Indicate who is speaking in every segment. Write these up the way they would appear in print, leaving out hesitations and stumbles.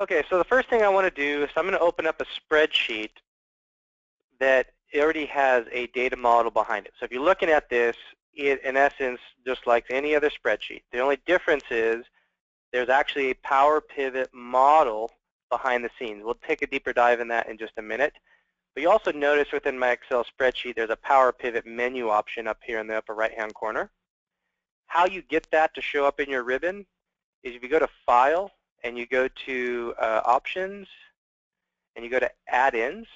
Speaker 1: Okay, so the first thing I want to do is I'm going to open up a spreadsheet that already has a data model behind it. So if you're looking at this, it, in essence, just like any other spreadsheet. The only difference is there's actually a PowerPivot model behind the scenes. We'll take a deeper dive in that in just a minute. But you also notice within my Excel spreadsheet there's a PowerPivot menu option up here in the upper right-hand corner. How you get that to show up in your ribbon is if you go to File and you go to Options and you go to Add-ins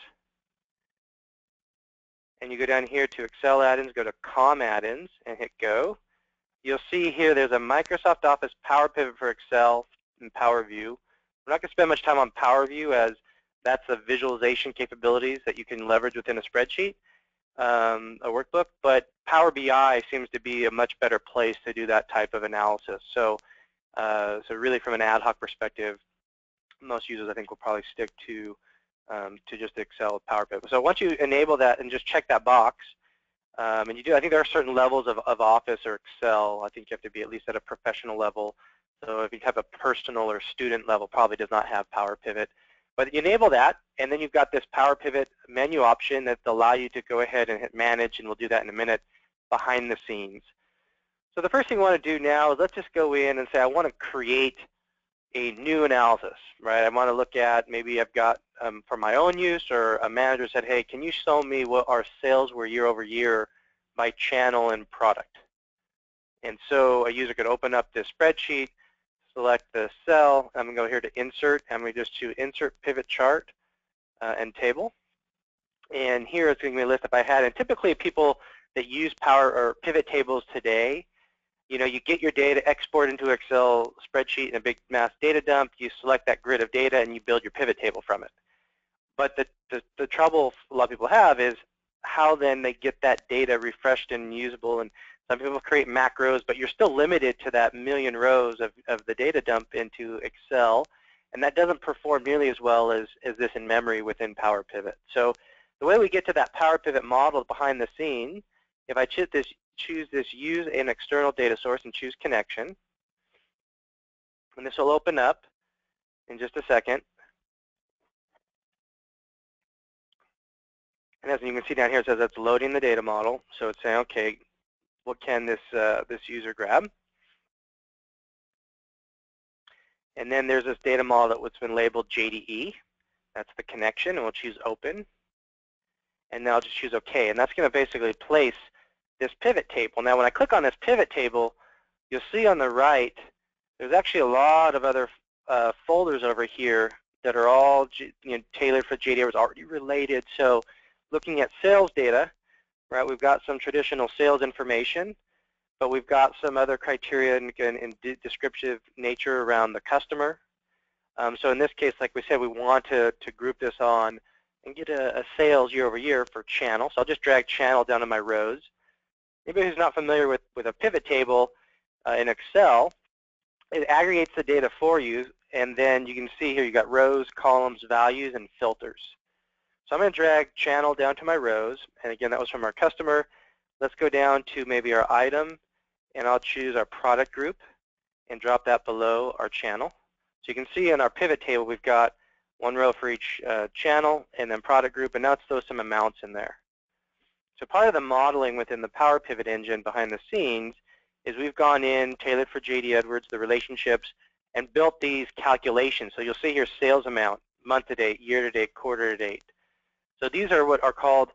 Speaker 1: and you go down here to Excel add-ins, go to COM add-ins and hit Go. You'll see here there's a Microsoft Office PowerPivot for Excel and PowerView. We're not going to spend much time on PowerView as that's the visualization capabilities that you can leverage within a spreadsheet, a workbook, but Power BI seems to be a much better place to do that type of analysis. So, really from an ad hoc perspective, most users I think will probably stick to just Excel with PowerPivot. So once you enable that and just check that box, and you do, I think there are certain levels of Office or Excel. I think you have to be at least at a professional level. So if you have a personal or student level, probably does not have PowerPivot. But you enable that, and then you've got this PowerPivot menu option that allow you to go ahead and hit Manage, and we'll do that in a minute, behind the scenes. So the first thing we want to do now is let's just go in and say I want to create a new analysis, right? I want to look at, maybe I've got for my own use, or a manager said, hey, can you show me what our sales were year over year by channel and product? And so a user could open up this spreadsheet, select the cell. I'm going to go here to Insert. I'm going to just choose Insert Pivot Chart and Table. And here it's going to be a list if I had. And typically people that use Power or Pivot tables today, you know, you get your data, export into Excel spreadsheet in a big mass data dump. You select that grid of data and you build your pivot table from it. But the trouble a lot of people have is how then they get that data refreshed and usable. And some people create macros, but you're still limited to that million rows of the data dump into Excel. And that doesn't perform nearly as well as this in memory within PowerPivot. So the way we get to that PowerPivot model behind the scenes, if I choose this Use an External Data Source and choose Connection, and this will open up in just a second. And as you can see down here, it says it's loading the data model. So it's saying, okay, what can this user grab? And then there's this data model that's been labeled JDE. That's the connection, and we'll choose Open. And now I'll just choose OK. And that's going to basically place this pivot table. Now, when I click on this pivot table, you'll see on the right, there's actually a lot of other folders over here that are all tailored for JDE, was already related. So looking at sales data, right, we've got some traditional sales information, but we've got some other criteria in descriptive nature around the customer. So in this case, like we said, we want to group this on and get a sales year over year for channel. So I'll just drag channel down to my rows. Anybody who's not familiar with a pivot table in Excel, it aggregates the data for you, and then you can see here you've got rows, columns, values, and filters. So I'm going to drag channel down to my rows, and again, that was from our customer. Let's go down to maybe our item, and I'll choose our product group and drop that below our channel. So you can see in our pivot table, we've got one row for each channel and then product group, and now let's throw some amounts in there. So part of the modeling within the PowerPivot engine behind the scenes is we've gone in, tailored for J.D. Edwards, the relationships, and built these calculations. So you'll see here sales amount, month to date, year to date, quarter to date. So these are what are called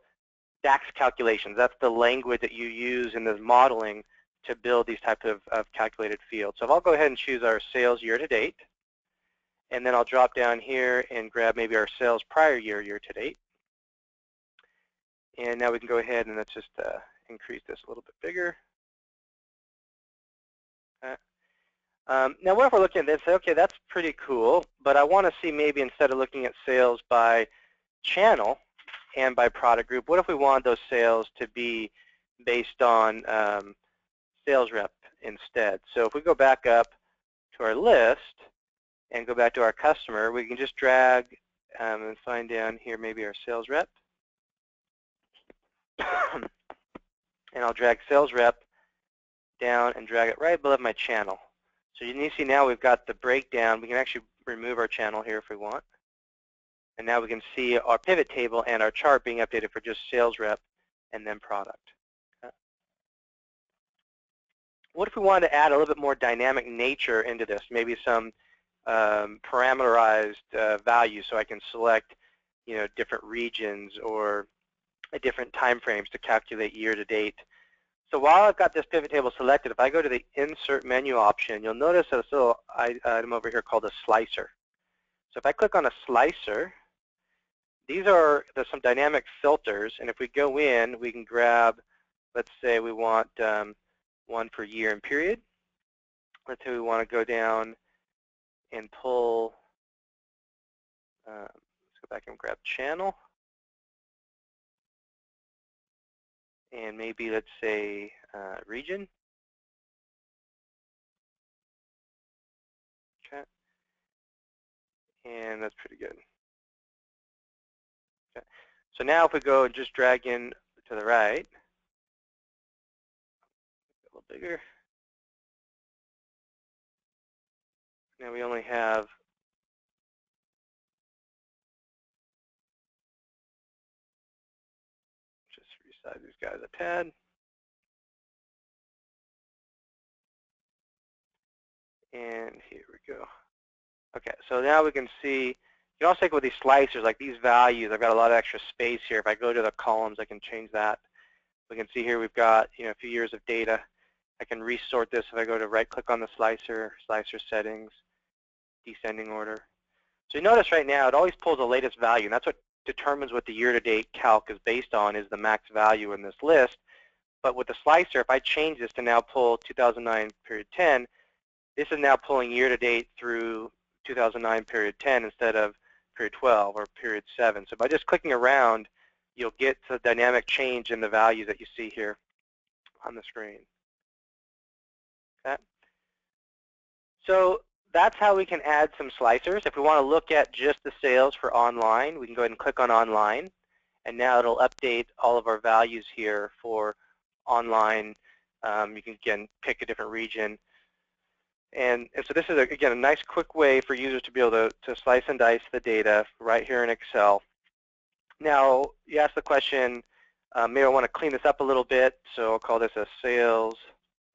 Speaker 1: DAX calculations. That's the language that you use in the modeling to build these types of calculated fields. So if I'll go ahead and choose our sales year to date, and then I'll drop down here and grab maybe our sales prior year, year to date. And now we can go ahead and let's just increase this a little bit bigger. Now what if we're looking at this and say, okay, that's pretty cool, but I want to see maybe instead of looking at sales by channel and by product group, what if we want those sales to be based on sales rep instead? So if we go back up to our list and go back to our customer, we can just drag and find down here maybe our sales rep. And I'll drag sales rep down and drag it right above my channel. So you see now we've got the breakdown. We can actually remove our channel here if we want. And now we can see our pivot table and our chart being updated for just sales rep and then product. Okay. What if we wanted to add a little bit more dynamic nature into this? Maybe some parameterized values, so I can select, different regions or different time frames to calculate year to date. So while I've got this pivot table selected, if I go to the Insert menu option, you'll notice this little item over here called a slicer. So if I click on a slicer, these are some dynamic filters, and if we go in, we can grab, let's say we want one for year and period. Let's say we want to go down and pull, let's go back and grab channel. And maybe let's say region. Okay. And that's pretty good. Okay. So now if we go and just drag in to the right, a little bigger. Now we only have just resize these guys a tad. And here we go. Okay, so now we can see, you can also take with these slicers, like these values, I've got a lot of extra space here. If I go to the columns, I can change that. We can see here we've got, a few years of data. I can resort this if I go to right-click on the slicer, slicer settings, descending order. So you notice right now it always pulls the latest value, and that's what determines what the year-to-date calc is based on, is the max value in this list. But with the slicer, if I change this to now pull 2009 period 10, this is now pulling year-to-date through 2009 period 10 instead of period 12 or period 7. So by just clicking around, you'll get the dynamic change in the values that you see here on the screen. Okay. So that's how we can add some slicers. If we want to look at just the sales for online, we can go ahead and click on online, and now it'll update all of our values here for online. You can, again, pick a different region. And so this is, again, a nice quick way for users to be able to slice and dice the data right here in Excel. Now, you asked the question, maybe I want to clean this up a little bit, so I'll call this a sales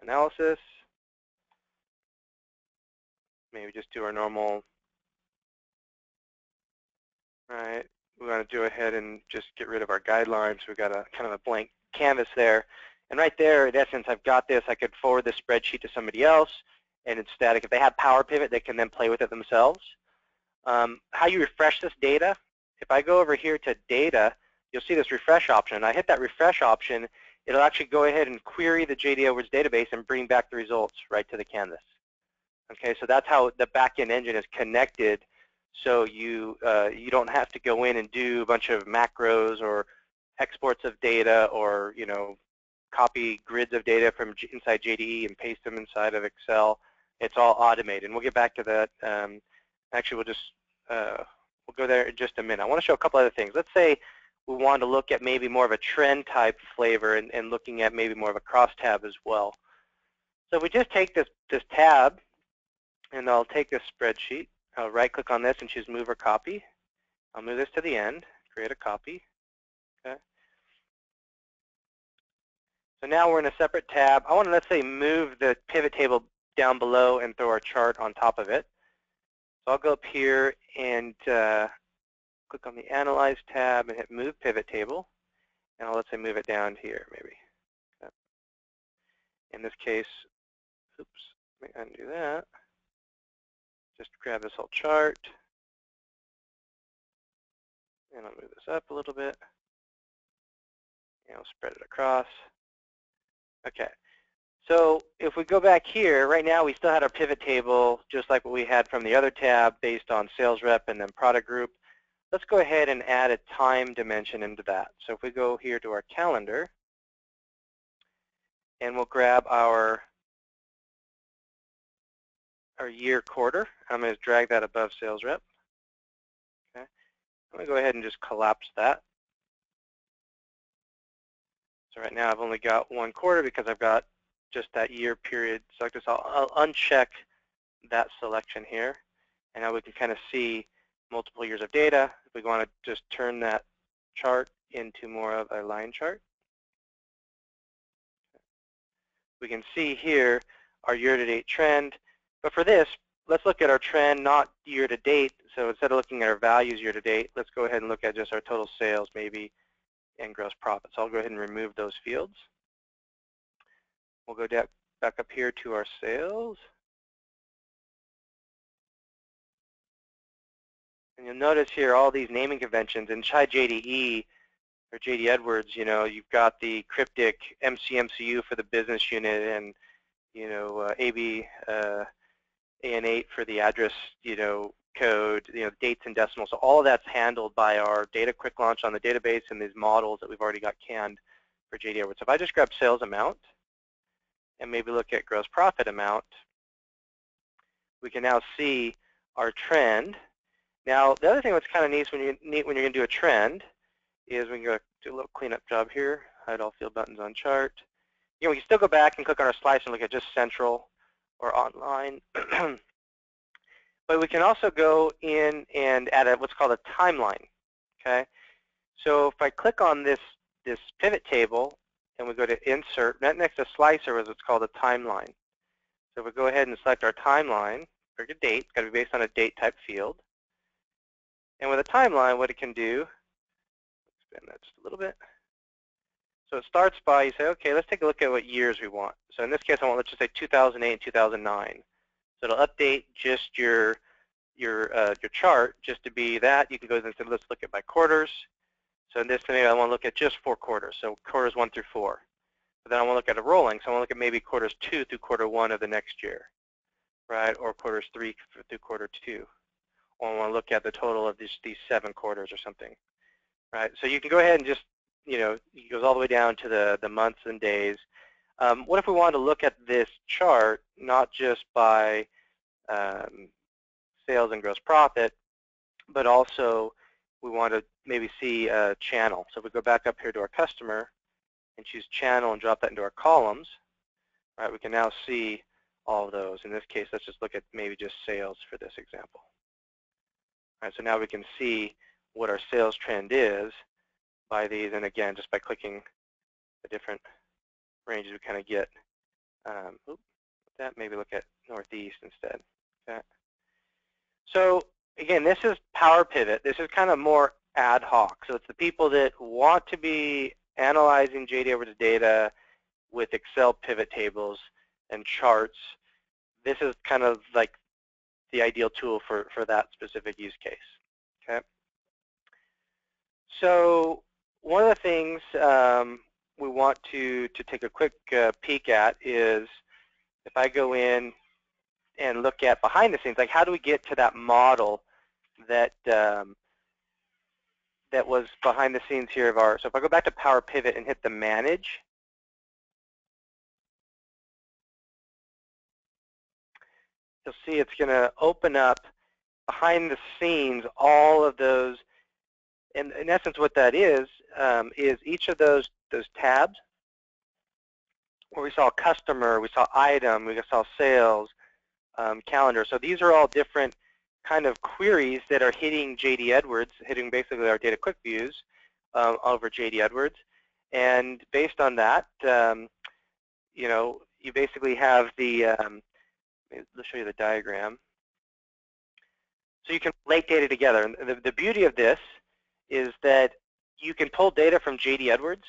Speaker 1: analysis. Maybe just do our normal, right? We want to go ahead and just get rid of our guidelines. We've got a kind of a blank canvas there. And right there, in essence, I've got this. I could forward this spreadsheet to somebody else, and it's static. If they have PowerPivot, they can then play with it themselves. How you refresh this data, if I go over here to data, you'll see this refresh option. I hit that refresh option, it'll actually go ahead and query the JD Edwards database and bring back the results right to the canvas. Okay, so that's how the back-end engine is connected, so you don't have to go in and do a bunch of macros or exports of data, or copy grids of data from inside JDE and paste them inside of Excel. It's all automated, and we'll get back to that. Actually, we'll go there in just a minute. I want to show a couple other things. Let's say we want to look at maybe more of a trend type flavor and looking at maybe more of a cross tab as well. So if we just take this tab, and I'll take this spreadsheet, I'll right-click on this and choose Move or Copy. I'll move this to the end, create a copy. Okay. So now we're in a separate tab. I want to, let's say, move the pivot table down below and throw our chart on top of it. So I'll go up here and click on the Analyze tab and hit Move Pivot Table. And I'll, let's say, move it down here, maybe. Okay. In this case, oops, let me undo that. Just grab this whole chart, and I'll move this up a little bit, and I'll spread it across. Okay, so if we go back here, right now we still had our pivot table just like what we had from the other tab based on sales rep and then product group. Let's go ahead and add a time dimension into that. So if we go here to our calendar, and we'll grab our year quarter. I'm going to drag that above sales rep. Okay. I'm going to go ahead and just collapse that. So right now I've only got one quarter because I've got just that year period selected. So I'll uncheck that selection here. And now we can kind of see multiple years of data. If we want to just turn that chart into more of a line chart, we can see here our year-to-date trend. But for this, let's look at our trend, not year-to-date. So instead of looking at our values year-to-date, let's go ahead and look at just our total sales maybe and gross profit. So I'll go ahead and remove those fields. We'll go back up here to our sales. And you'll notice here all these naming conventions. Inside JDE, or JD Edwards, you've got the cryptic MCMCU for the business unit, and AB AN8 for the address, code, dates and decimals. So all of that's handled by our data QuickLaunch on the database and these models that we've already got canned for JD Edwards. So if I just grab sales amount and maybe look at gross profit amount, we can now see our trend. Now, the other thing that's kind of neat when you're going to do a trend is we can go do a little cleanup job here, hide all field buttons on chart. We can still go back and click on our slice and look at just central or online. But we can also go in and add what's called a timeline. Okay, so if I click on this pivot table and we go to insert, next to slicer is what's called a timeline. So if we go ahead and select our timeline, pick a date, it's got to be based on a date type field. And with a timeline, what it can do, expand that just a little bit. So it starts by, you say, okay, let's take a look at what years we want. So in this case, I want, let's just say 2008 and 2009. So it'll update just your chart just to be that. You can go and say, let's look at by quarters. So in this scenario, I want to look at just 4 quarters, so quarters 1 through 4. But then I want to look at a rolling, so I want to look at maybe quarters 2 through quarter 1 of the next year, right? Or quarters 3 through quarter 2. Or I want to look at the total of these 7 quarters or something, right? So you can go ahead and just, it goes all the way down to the months and days. What if we wanted to look at this chart not just by sales and gross profit, but also we want to maybe see a channel. So if we go back up here to our customer and choose channel and drop that into our columns, right, we can now see all of those. In this case, let's just look at maybe just sales for this example. All right, so now we can see what our sales trend is by these, and again, just by clicking the different ranges, we kind of get, maybe look at Northeast instead. Okay. So again, this is PowerPivot. This is kind of more ad hoc. So it's the people that want to be analyzing JD Edwards data with Excel pivot tables and charts. This is kind of like the ideal tool for that specific use case. Okay. So one of the things we want to take a quick peek at is if I go in and look at behind the scenes, like how do we get to that model that that was behind the scenes here of our. So if I go back to PowerPivot and hit the manage, you'll see it's going to open up behind the scenes all of those. And in essence, what that is each of those tabs where we saw customer, we saw item, we saw sales, calendar. So these are all different kind of queries that are hitting JD Edwards, hitting basically our data quick views over JD Edwards. And based on that, you basically have the, let's show you the diagram. So you can relate data together. And the beauty of this is that you can pull data from JD Edwards,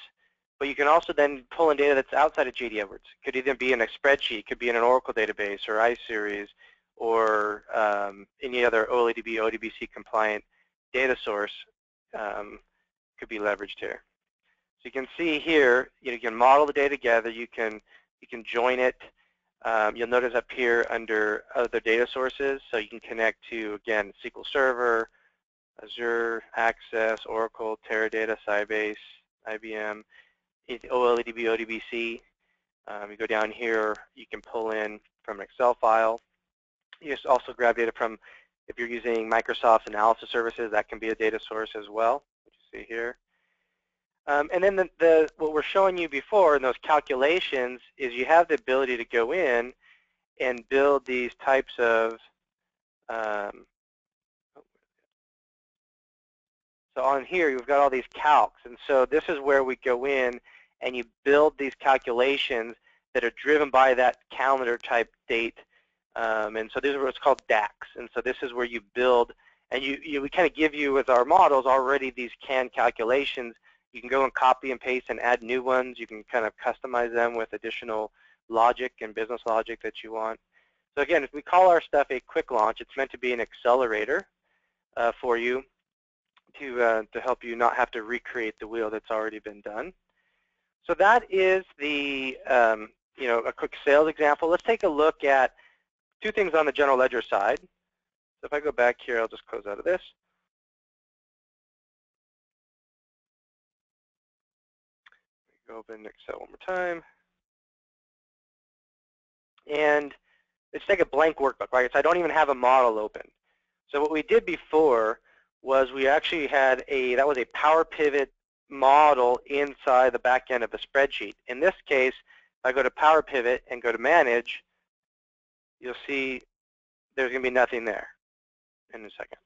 Speaker 1: but you can also then pull in data that's outside of JD Edwards. It could either be in a spreadsheet, could be in an Oracle database or iSeries or any other OLEDB, ODBC compliant data source could be leveraged here. So you can see here, you can model the data together, you can join it. You'll notice up here under other data sources, so you can connect to, again, SQL Server, Azure, Access, Oracle, Teradata, Sybase, IBM, OLEDB, ODBC. You go down here, you can pull in from an Excel file. You just also grab data from, if you're using Microsoft's analysis services, that can be a data source as well, which you see here. And then what we're showing you before in those calculations is you have the ability to go in and build these types of So on here, you've got all these calcs. And so this is where we go in and you build these calculations that are driven by that calendar type date. And so this is what's called DAX. And so this is where you build, and we kind of give you with our models already these canned calculations. You can go and copy and paste and add new ones. You can kind of customize them with additional logic and business logic that you want. So again, if we call our stuff a quick launch, it's meant to be an accelerator for you to help you not have to recreate the wheel that's already been done. So that is the a quick sales example. Let's take a look at two things on the general ledger side. So if I go back here, I'll just close out of this. Go open Excel one more time. And let's take a blank workbook, right? So I don't even have a model open. So what we did before was we actually had that was a PowerPivot model inside the back end of a spreadsheet. In this case, if I go to PowerPivot and go to Manage, you'll see there's going to be nothing there in a second.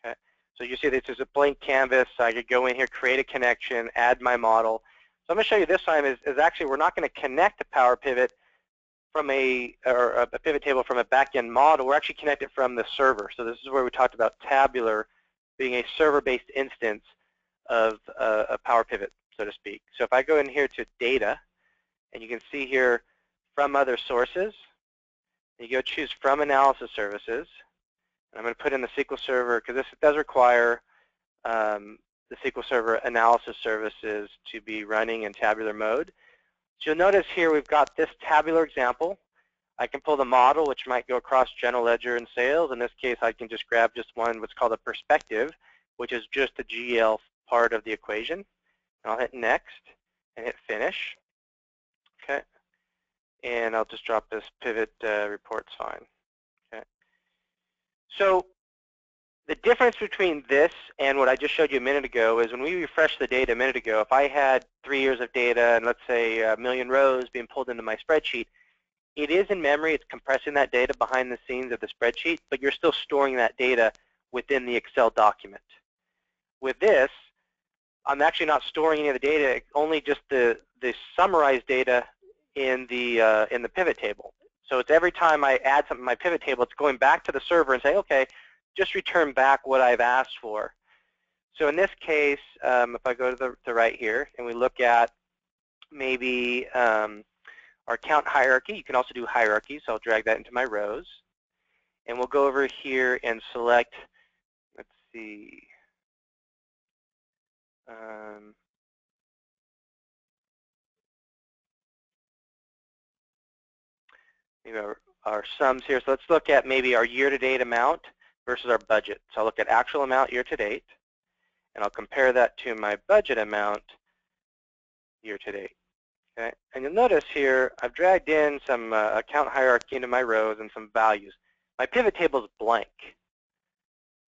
Speaker 1: Okay, so you see this is a blank canvas. I could go in here, create a connection, add my model. So I'm going to show you this time is actually we're not going to connect to PowerPivot from a pivot table from a back-end model. We're actually connected from the server. So this is where we talked about Tabular being a server-based instance of a PowerPivot, so to speak. So if I go in here to Data, and you can see here from other sources, you go choose from Analysis Services. And I'm going to put in the SQL Server because this does require the SQL Server Analysis Services to be running in tabular mode. So you'll notice here we've got this tabular example. I can pull the model, which might go across general ledger and sales. In this case, I can just grab just one, what's called a perspective, which is just the GL part of the equation. And I'll hit Next and hit Finish. Okay. And I'll just drop this pivot reports fine. Okay. So the difference between this and what I just showed you a minute ago is when we refreshed the data a minute ago, if I had 3 years of data and let's say 1 million rows being pulled into my spreadsheet, it is in memory, it's compressing that data behind the scenes of the spreadsheet, but you're still storing that data within the Excel document. With this, I'm actually not storing any of the data, only just the summarized data in the pivot table. So it's every time I add something in my pivot table, it's going back to the server and say, okay, just return back what I've asked for. So in this case, if I go to the right here and we look at maybe our count hierarchy, you can also do hierarchy, so I'll drag that into my rows. And we'll go over here and select, let's see, maybe our sums here. So let's look at maybe our year-to-date amount versus our budget. So I'll look at actual amount year-to-date, and I'll compare that to my budget amount year-to-date. Okay, and you'll notice here I've dragged in some account hierarchy into my rows and some values. My pivot table is blank,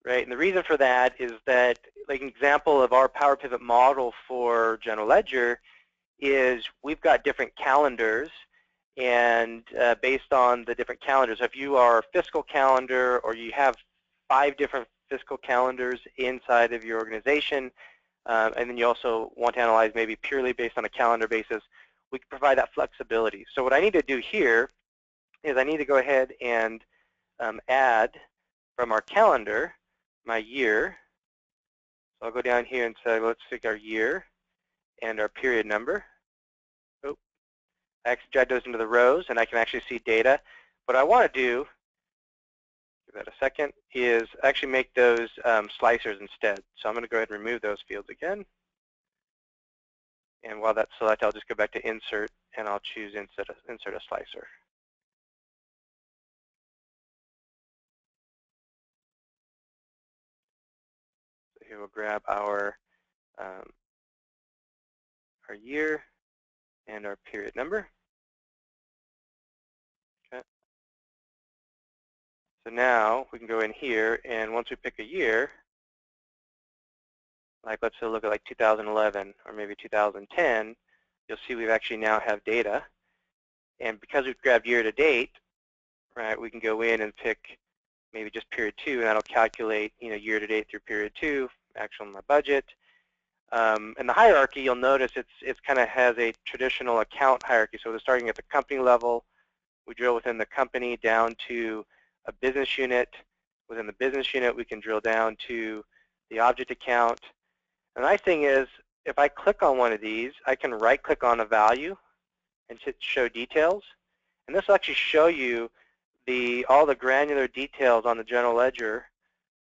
Speaker 1: right? And the reason for that is that, like an example of our PowerPivot model for General Ledger is we've got different calendars, and based on the different calendars, if you are a fiscal calendar or you have 5 different fiscal calendars inside of your organization, and then you also want to analyze maybe purely based on a calendar basis, we can provide that flexibility. So what I need to do here is I need to go ahead and add from our calendar my year. So I'll go down here and say, let's pick our year and our period number. Oh, I actually drag those into the rows, and I can actually see data. What I want to do, give that a second, is actually make those slicers instead. So I'm going to go ahead and remove those fields again. And while that's selected, I'll just go back to Insert, and I'll choose Insert a Slicer. So here we'll grab our year and our period number. Okay. So now we can go in here, and once we pick a year, like let's say look at like 2011 or maybe 2010, you'll see we actually now have data. And because we've grabbed year to date, right, we can go in and pick maybe just period 2, and that'll calculate year to date through period 2, actual my budget. And the hierarchy, you'll notice it's kind of has a traditional account hierarchy. So we're starting at the company level. We drill within the company down to a business unit. Within the business unit, we can drill down to the object account. The nice thing is, if I click on one of these, I can right-click on a value and hit Show Details. And this will actually show you all the granular details on the general ledger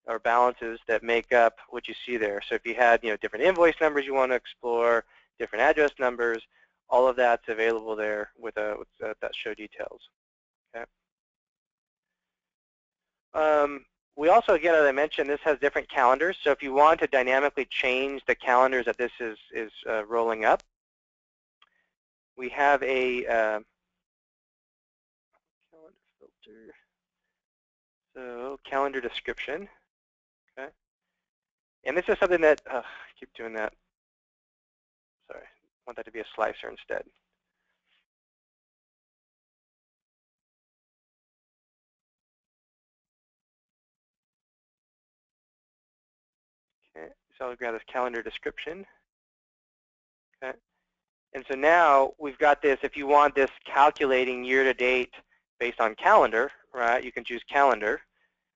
Speaker 1: or balances that make up what you see there. So if you had different invoice numbers you want to explore, different address numbers, all of that's available there with that Show Details. Okay. We also, again, as I mentioned, this has different calendars. So if you want to dynamically change the calendars that this is rolling up, we have a calendar filter. So calendar description. Okay. And this is something that I keep doing that. Sorry, I want that to be a slicer instead. Okay, so I'll grab this calendar description. Okay. And so now we've got this. If you want this calculating year to date based on calendar, right, you can choose calendar.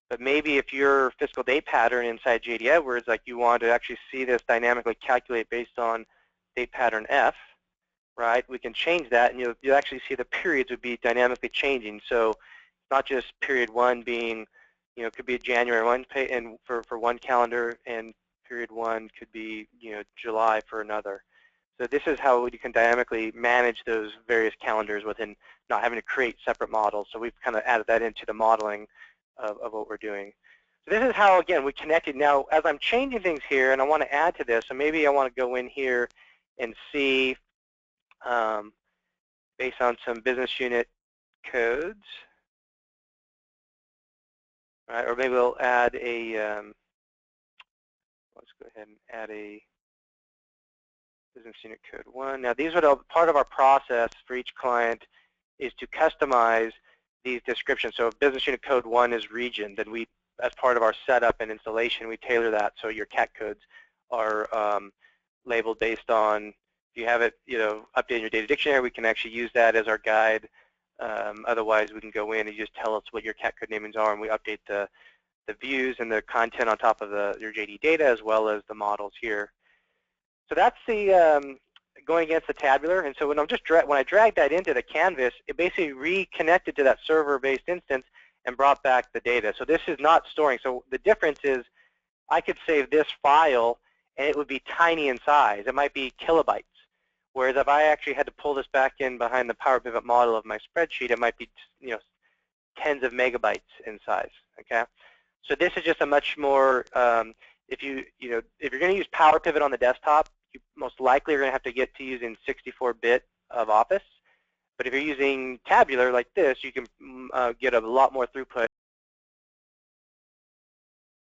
Speaker 1: But maybe if your fiscal date pattern inside JD Edwards, like you want to actually see this dynamically calculate based on date pattern F, right, we can change that, and you'll actually see the periods would be dynamically changing. So it's not just period 1 being, it could be a January 1 pay, and for one calendar, and period 1 could be, July for another. So this is how you can dynamically manage those various calendars within not having to create separate models. So we've kind of added that into the modeling of what we're doing. So this is how, again, we connected. Now, as I'm changing things here, and I want to add to this, so maybe I want to go in here and see, based on some business unit codes, right? Or maybe we'll add a, let's go ahead and add a business unit code 1. Now, these are part of our process for each client is to customize these descriptions. So if business unit code 1 is region, then we, as part of our setup and installation, we tailor that so your CAT codes are labeled based on, if you have it, updated in your data dictionary, we can actually use that as our guide. Otherwise, we can go in and just tell us what your CAT code namings are, and we update the views and the content on top of your JD data as well as the models here. So that's the going against the tabular. And so when I dragged that into the canvas, it basically reconnected to that server-based instance and brought back the data. So this is not storing. So the difference is I could save this file and it would be tiny in size. It might be kilobytes. Whereas if I actually had to pull this back in behind the PowerPivot model of my spreadsheet, it might be tens of megabytes in size. Okay. So this is just a much more if you're going to use PowerPivot on the desktop, you most likely are going to have to get to using 64-bit of Office. But if you're using Tabular like this, you can get a lot more throughput